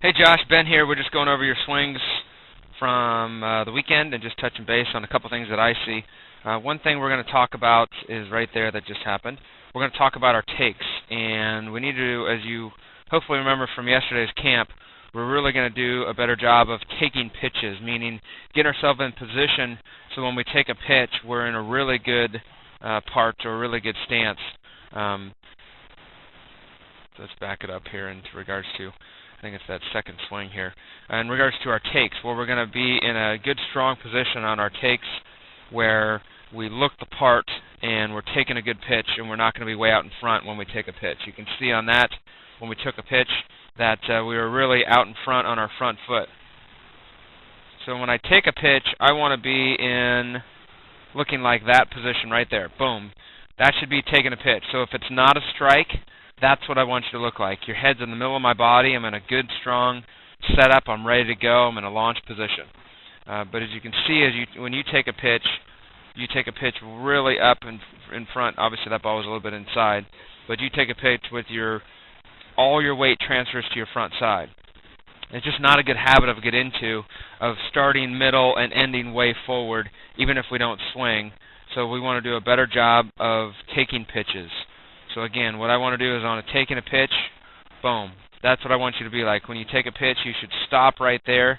Hey Josh, Ben here. We're just going over your swings from the weekend and just touching base on a couple things that I see. One thing we're going to talk about is right there that just happened. We're going to talk about our takes, and we need to, as you hopefully remember from yesterday's camp, we're really going to do a better job of taking pitches, meaning getting ourselves in position so when we take a pitch, we're in a really good part or a really good stance. So let's back it up here in regards to, I think it's that second swing here. In regards to our takes, well, we're going to be in a good, strong position on our takes where we look the part and we're taking a good pitch and we're not going to be way out in front when we take a pitch. You can see on that, when we took a pitch, that we were really out in front on our front foot. So when I take a pitch, I want to be in looking like that position right there. Boom. That should be taking a pitch. So if it's not a strike, that's what I want you to look like. Your head's in the middle of my body. I'm in a good, strong setup. I'm ready to go. I'm in a launch position. But as you can see, when you take a pitch really up in front. Obviously, that ball was a little bit inside. But you take a pitch with all your weight transfers to your front side. It's just not a good habit of get into, of starting middle and ending way forward, even if we don't swing. So we want to do a better job of taking pitches. So again, what I want to do is on taking a pitch, boom. That's what I want you to be like. When you take a pitch, you should stop right there.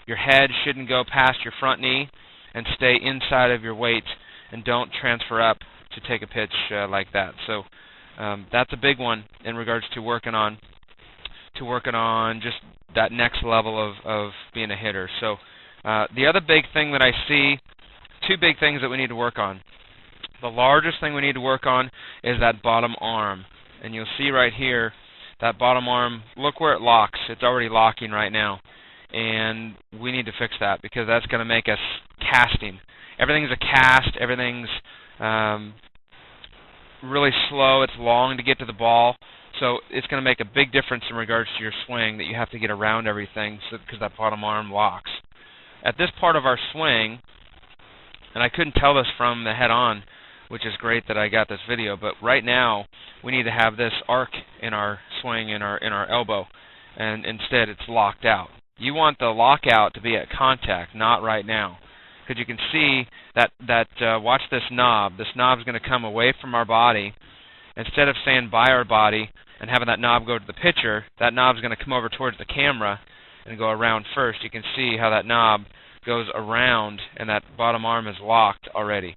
Your head shouldn't go past your front knee and stay inside of your weight, and don't transfer up to take a pitch like that. So that's a big one in regards to working on just that next level of being a hitter. So the other big thing that I see, two big things that we need to work on. The largest thing we need to work on is that bottom arm. And you'll see right here, that bottom arm, look where it locks. It's already locking right now. And we need to fix that because that's going to make us casting. Everything's a cast. Everything's really slow. It's long to get to the ball. So it's going to make a big difference in regards to your swing that you have to get around everything because that bottom arm locks. At this part of our swing, and I couldn't tell this from the head-on, which is great that I got this video, but right now we need to have this arc in our swing in our elbow, and instead it's locked out. You want the lockout to be at contact, not right now, because you can see that watch this knob. This knob is going to come away from our body. Instead of staying by our body and having that knob go to the pitcher, that knob is going to come over towards the camera and go around first. You can see how that knob goes around and that bottom arm is locked already.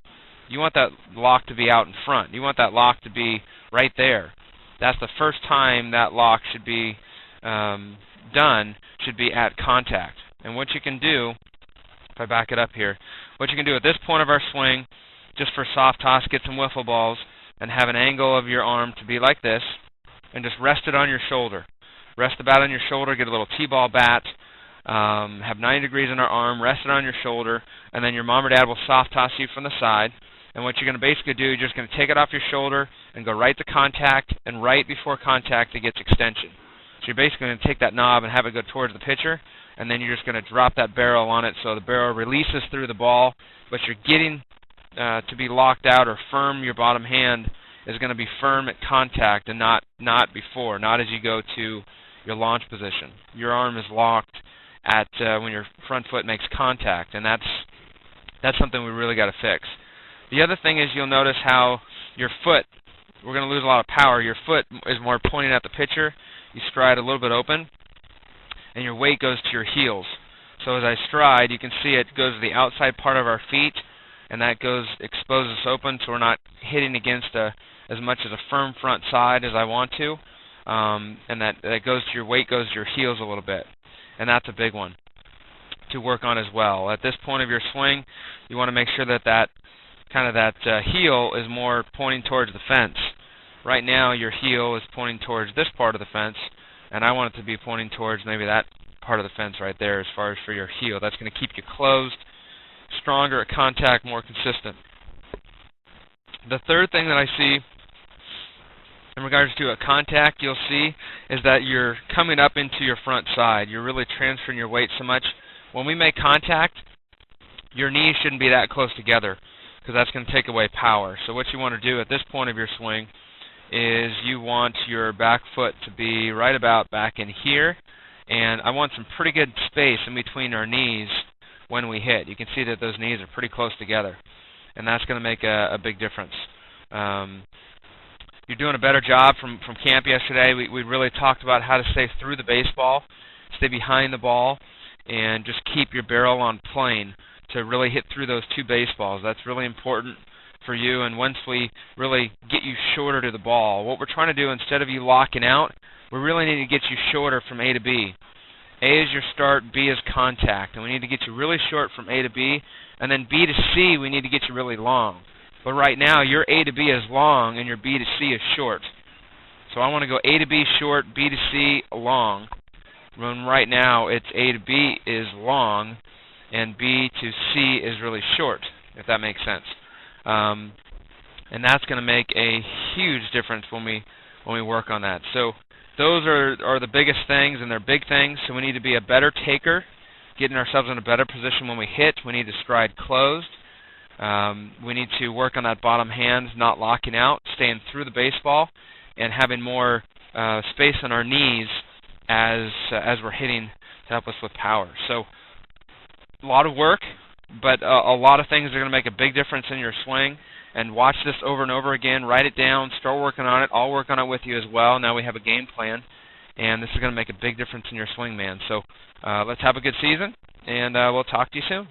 You want that lock to be out in front. You want that lock to be right there. That's the first time that lock should be done, should be at contact. And what you can do, if I back it up here, what you can do at this point of our swing, just for soft toss, get some wiffle balls, and have an angle of your arm to be like this, and just rest it on your shoulder. Rest the bat on your shoulder, get a little T-ball bat, have 90 degrees in our arm, rest it on your shoulder, and then your mom or dad will soft toss you from the side. And what you're going to basically do, you're just going to take it off your shoulder and go right to contact, and right before contact it gets extension. So you're basically going to take that knob and have it go towards the pitcher, and then you're just going to drop that barrel on it so the barrel releases through the ball, but you're getting to be locked out or firm. Your bottom hand is going to be firm at contact and not before, not as you go to your launch position. Your arm is locked at when your front foot makes contact, and that's something we really got to fix. The other thing is you'll notice how your foot, we're going to lose a lot of power. Your foot is more pointing at the pitcher. You stride a little bit open, and your weight goes to your heels. So as I stride, you can see it goes to the outside part of our feet, and that exposes us open, so we're not hitting against as much as a firm front side as I want to, and that goes to your weight goes to your heels a little bit, and that's a big one to work on as well. At this point of your swing, you want to make sure that heel is more pointing towards the fence. Right now, your heel is pointing towards this part of the fence, and I want it to be pointing towards maybe that part of the fence right there as far as for your heel. That's going to keep you closed, stronger at contact, more consistent. The third thing that I see in regards to a contact, you'll see, is that you're coming up into your front side. You're really transferring your weight so much. When we make contact, your knees shouldn't be that close together because that's going to take away power. So what you want to do at this point of your swing is you want your back foot to be right about back in here, And I want some pretty good space in between our knees when we hit. You can see that those knees are pretty close together, and that's going to make a big difference. You're doing a better job from camp yesterday. We really talked about how to stay through the baseball, stay behind the ball, and just keep your barrel on plane to really hit through those two baseballs. That's really important for you. And once we really get you shorter to the ball, what we're trying to do, instead of you locking out, we really need to get you shorter from A to B. A is your start, B is contact, and we need to get you really short from A to B, and then B to C we need to get you really long. But right now your A to B is long and your B to C is short. So I want to go A to B short, B to C long. When right now it's A to B is long and B to C is really short, if that makes sense. And that's going to make a huge difference when we work on that. So those are the biggest things, and they're big things. So we need to be a better taker, getting ourselves in a better position when we hit. We need to stride closed. We need to work on that bottom hand, not locking out, staying through the baseball, and having more space on our knees as we're hitting to help us with power. So a lot of work, but a lot of things are going to make a big difference in your swing. And watch this over and over again. Write it down. Start working on it. I'll work on it with you as well. Now we have a game plan, and this is going to make a big difference in your swing, man. So let's have a good season, and we'll talk to you soon.